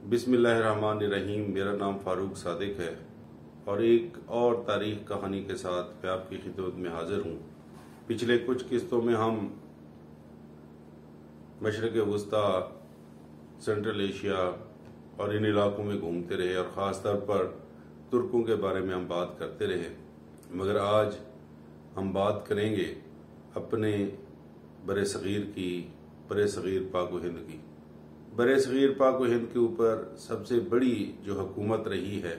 बिस्मिल्लाहिर्रहमानिर्रहीम। मेरा नाम फारूक सादिक है और एक और तारीख कहानी के साथ मैं आपकी खिदमत में हाजिर हूँ। पिछले कुछ किस्तों में हम मशरक़ वस्ता, सेंट्रल एशिया और इन इलाकों में घूमते रहे और ख़ास तौर पर तुर्कों के बारे में हम बात करते रहे, मगर आज हम बात करेंगे अपने बरे-सग़ीर की, बरे-सग़ीर पाक व हिंद की। बरे-सग़ीर पाक व हिंद के ऊपर सबसे बड़ी जो हुकूमत रही है,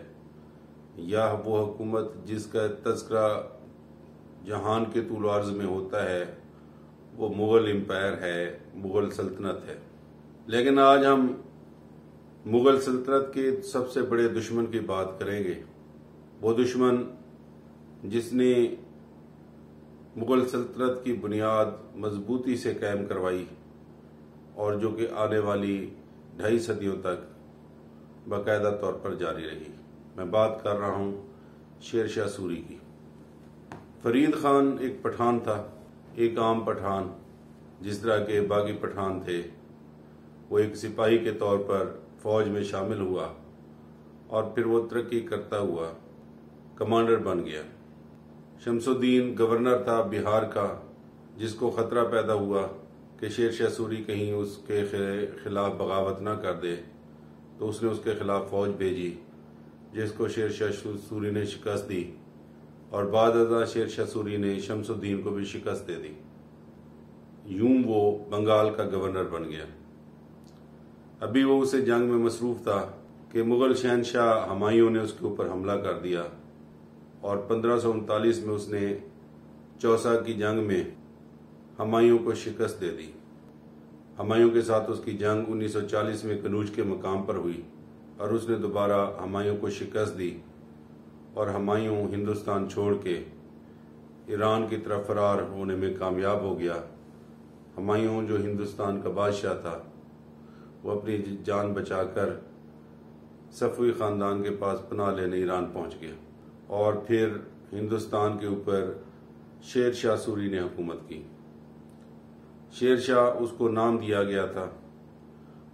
या वो हुकूमत जिसका तज़किरा जहान के तूल अर्ज़ में होता है, वो मुग़ल एम्पायर है, मुग़ल सल्तनत है। लेकिन आज हम मुग़ल सल्तनत के सबसे बड़े दुश्मन की बात करेंगे। वो दुश्मन जिसने मुग़ल सल्तनत की बुनियाद मजबूती से कायम करवाई और जो कि आने वाली 2.5 सदियों तक बाकायदा तौर पर जारी रही। मैं बात कर रहा हूँ शेर शाह सूरी की। फरीद खान एक पठान था, एक आम पठान, जिस तरह के बाकी पठान थे। वो एक सिपाही के तौर पर फौज में शामिल हुआ और फिर वो तरक्की करता हुआ कमांडर बन गया। शमसुद्दीन गवर्नर था बिहार का, जिसको खतरा पैदा हुआ कि शेर शाह सूरी कहीं उसके खिलाफ बगावत ना कर दे, तो उसने उसके खिलाफ फौज भेजी, जिसको शेर शाह सूरी ने शिकस्त दी और बाद शेर शाह सूरी ने शमसुद्दीन को भी शिकस्त दे दी। यूं वो बंगाल का गवर्नर बन गया। अभी वो उसे जंग में मसरूफ था कि मुगल शहनशाह हुमायूं ने उसके ऊपर हमला कर दिया और 1539 में उसने चौसा की जंग में हुमायूं को शिकस्त दे दी। हुमायूं के साथ उसकी जंग 1940 में कनूज के मकाम पर हुई और उसने दोबारा हुमायूं को शिकस्त दी और हुमायूं हिंदुस्तान छोड़ के ईरान की तरफ फरार होने में कामयाब हो गया। हुमायूं जो हिंदुस्तान का बादशाह था, वो अपनी जान बचाकर सफ़वी ख़ानदान के पास पनाह लेने ईरान पहुंच गया और फिर हिंदुस्तान के ऊपर शेर शाह सूरी ने हुकूमत की। शेर शाह उसको नाम दिया गया था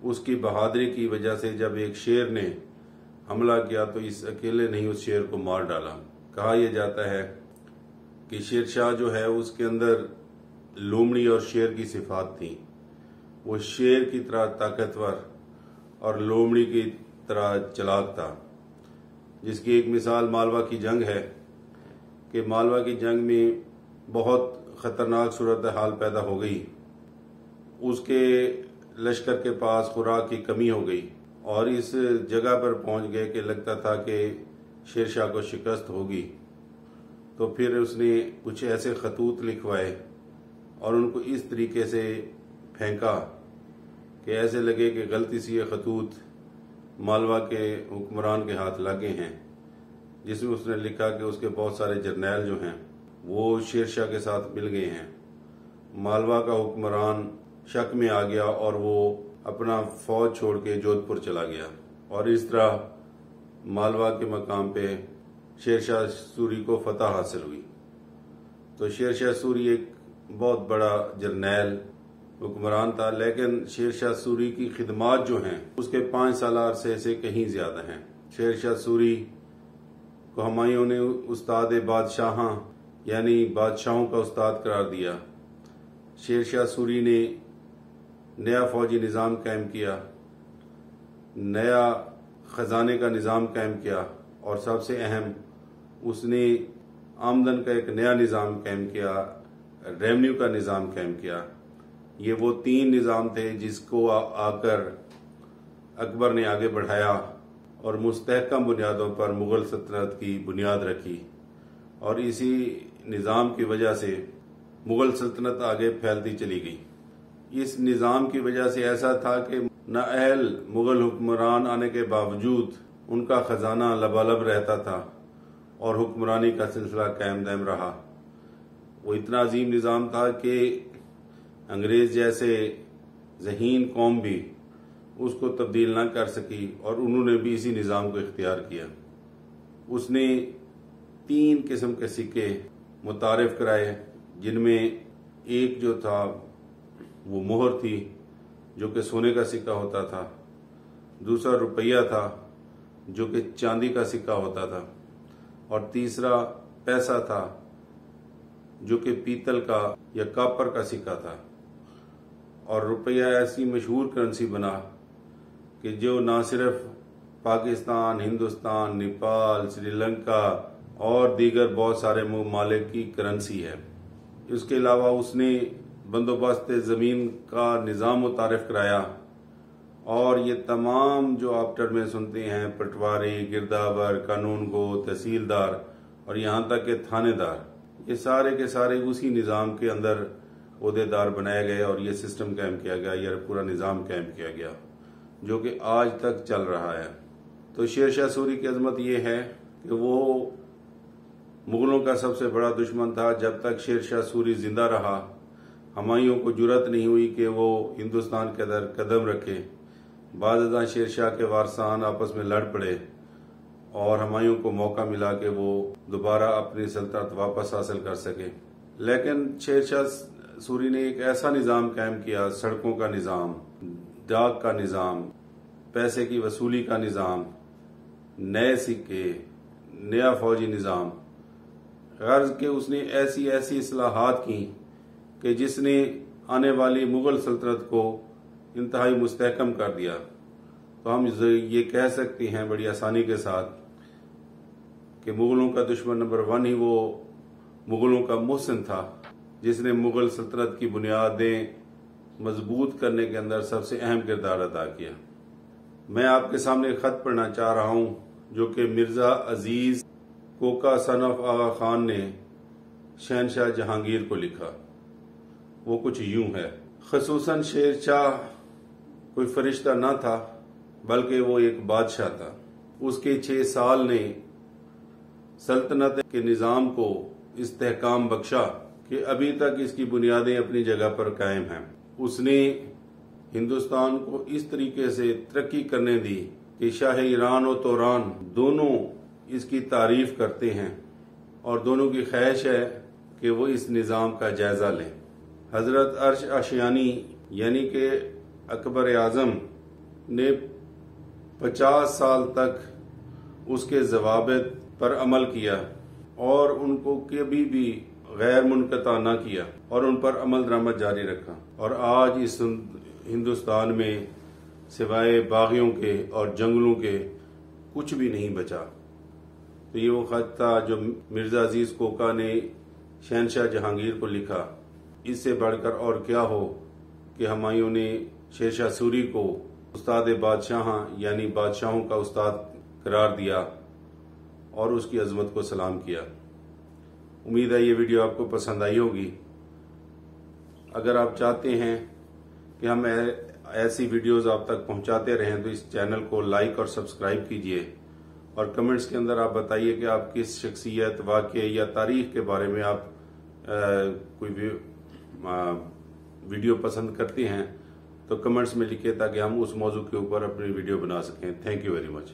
उसकी बहादुरी की वजह से। जब एक शेर ने हमला किया तो इस अकेले नहीं, उस शेर को मार डाला। कहा यह जाता है कि शेर शाह जो है उसके अंदर लोमड़ी और शेर की सिफात थी। वो शेर की तरह ताकतवर और लोमड़ी की तरह चालाक था, जिसकी एक मिसाल मालवा की जंग है कि मालवा की जंग में बहुत खतरनाक सूरत हाल पैदा हो गई। उसके लश्कर के पास खुराक की कमी हो गई और इस जगह पर पहुंच गए कि लगता था कि शेर शाह को शिकस्त होगी। तो फिर उसने कुछ ऐसे खतूत लिखवाए और उनको इस तरीके से फेंका कि ऐसे लगे कि गलती से ये खतूत मालवा के हुक्मरान के हाथ लगे हैं, जिसमें उसने लिखा कि उसके बहुत सारे जर्नैल जो हैं वो शेर शाह के साथ मिल गए हैं। मालवा का हुक्मरान शक में आ गया और वो अपना फौज छोड़ के जोधपुर चला गया और इस तरह मालवा के मकाम पे शेर शाह सूरी को फतह हासिल हुई। तो शेर शाह सूरी एक बहुत बड़ा जर्नैल हुक्मरान था, लेकिन शेर शाह सूरी की खिदमात जो हैं उसके 5 साल अरसे से कहीं ज्यादा हैं। शेर शाह सूरी को हुमायूं ने उस्ताद बादशाह यानी बादशाहों का उस्ताद करार दिया। शेर शाह सूरी ने नया फौजी निज़ाम कायम किया, नया खजाने का निज़ाम कायम किया और सबसे अहम उसने आमदन का एक नया निज़ाम कायम किया, रेवेन्यू का निज़ाम कायम किया। ये वो 3 निज़ाम थे जिसको आकर अकबर ने आगे बढ़ाया और मुस्तहकम बुनियादों पर मुग़ल सल्तनत की बुनियाद रखी और इसी निज़ाम की वजह से मुग़ल सल्तनत आगे फैलती चली गई। इस निज़ाम की वजह से ऐसा था कि नाअहल मुग़ल हुक्मरान आने के बावजूद उनका खजाना लबालब रहता था और हुक्मरानी का सिलसिला कायम दायम रहा। वो इतना अजीम निज़ाम था कि अंग्रेज जैसे ज़हीन कौम भी उसको तब्दील ना कर सकी और उन्होंने भी इसी निज़ाम को इख्तियार किया। उसने 3 किस्म के सिक्के मुतारिफ कराए, जिनमें एक जो था वो मोहर थी, जो कि सोने का सिक्का होता था। दूसरा रुपया था जो कि चांदी का सिक्का होता था, और तीसरा पैसा था जो कि पीतल का या कॉपर का सिक्का था। और रुपया ऐसी मशहूर करेंसी बना कि जो ना सिर्फ पाकिस्तान, हिंदुस्तान, नेपाल, श्रीलंका और दीगर बहुत सारे ममालिक की करेंसी है। इसके अलावा उसने बंदोबस्त ज़मीन का निज़ाम मुतारिफ कराया, और ये तमाम जो आप टर्म में सुनते हैं, पटवारी, गिरदावर, कानून गो, तहसीलदार और यहाँ तक के थानेदार, ये सारे के सारे उसी निज़ाम के अंदर ओहदेदार बनाए गए और ये सिस्टम कायम किया गया, यह पूरा निज़ाम कायम किया गया जो कि आज तक चल रहा है। तो शेर शाह सूरी की अजमत ये है कि वो मुगलों का सबसे बड़ा दुश्मन था। जब तक शेर शाह सूरी जिंदा रहा, हुमायूं को जुर्रत नहीं हुई कि वो हिंदुस्तान के अंदर कदम रखे। बाद शेर शाह के वारसान आपस में लड़ पड़े और हुमायूं को मौका मिला कि वो दोबारा अपनी सल्तनत वापस हासिल कर सके। लेकिन शेर शाह सूरी ने एक ऐसा निज़ाम कायम किया, सड़कों का निज़ाम, डाक का निज़ाम, पैसे की वसूली का निज़ाम, नए सिक्के, नया फौजी निज़ाम, गर्ज के उसने ऐसी ऐसी इस्लाहात की कि जिसने आने वाली मुगल सल्तनत को इंतहाई मुस्तहकम कर दिया। तो हम ये कह सकते हैं बड़ी आसानी के साथ कि मुगलों का दुश्मन नंबर 1 ही वो मुगलों का मोहसिन था, जिसने मुगल सल्तनत की बुनियादें मजबूत करने के अंदर सबसे अहम किरदार अदा किया। मैं आपके सामने एक खत पढ़ना चाह रहा हूं जो कि मिर्जा अजीज कोका सन ऑफ आगा खान ने शहनशाह जहांगीर को लिखा। वो कुछ यूं है। खसूसन शेर शाह कोई फरिश्ता न था, बल्कि वो एक बादशाह था। उसके 6 साल ने सल्तनत के निज़ाम को इस्तेहकाम बख्शा कि अभी तक इसकी बुनियादें अपनी जगह पर कायम हैं। उसने हिंदुस्तान को इस तरीके से तरक्की करने दी कि शाह ईरान और तुरान दोनों इसकी तारीफ करते हैं और दोनों की ख्वाहिश है कि वो इस निज़ाम का जायजा लें। हजरत अर्श आशियानी यानी कि अकबर आज़म ने 50 साल तक उसके ज़वाबित पर अमल किया और उनको कभी भी गैर मुनक़ता न किया और उन पर अमल दरामद जारी रखा। और आज इस हिंदुस्तान में सिवाय बागियों के और जंगलों के कुछ भी नहीं बचा। तो ये वो खत था जो मिर्जा अजीज कोका ने शहनशाह जहांगीर को लिखा। इससे बढ़कर और क्या हो कि हुमायूं ने शेर शाह सूरी को उस्ताद बादशाह यानी बादशाहों का उस्ताद करार दिया और उसकी अजमत को सलाम किया। उम्मीद है ये वीडियो आपको पसंद आई होगी। अगर आप चाहते हैं कि हम ऐसी वीडियोस आप तक पहुंचाते रहें तो इस चैनल को लाइक और सब्सक्राइब कीजिए और कमेंट्स के अंदर आप बताइए कि आप किस शख्सियत, वाक़े या तारीख के बारे में आप कोई वीडियो पसंद करते हैं तो कमेंट्स में लिखिए ताकि हम उस मौजू के ऊपर अपनी वीडियो बना सकें। Thank you very much.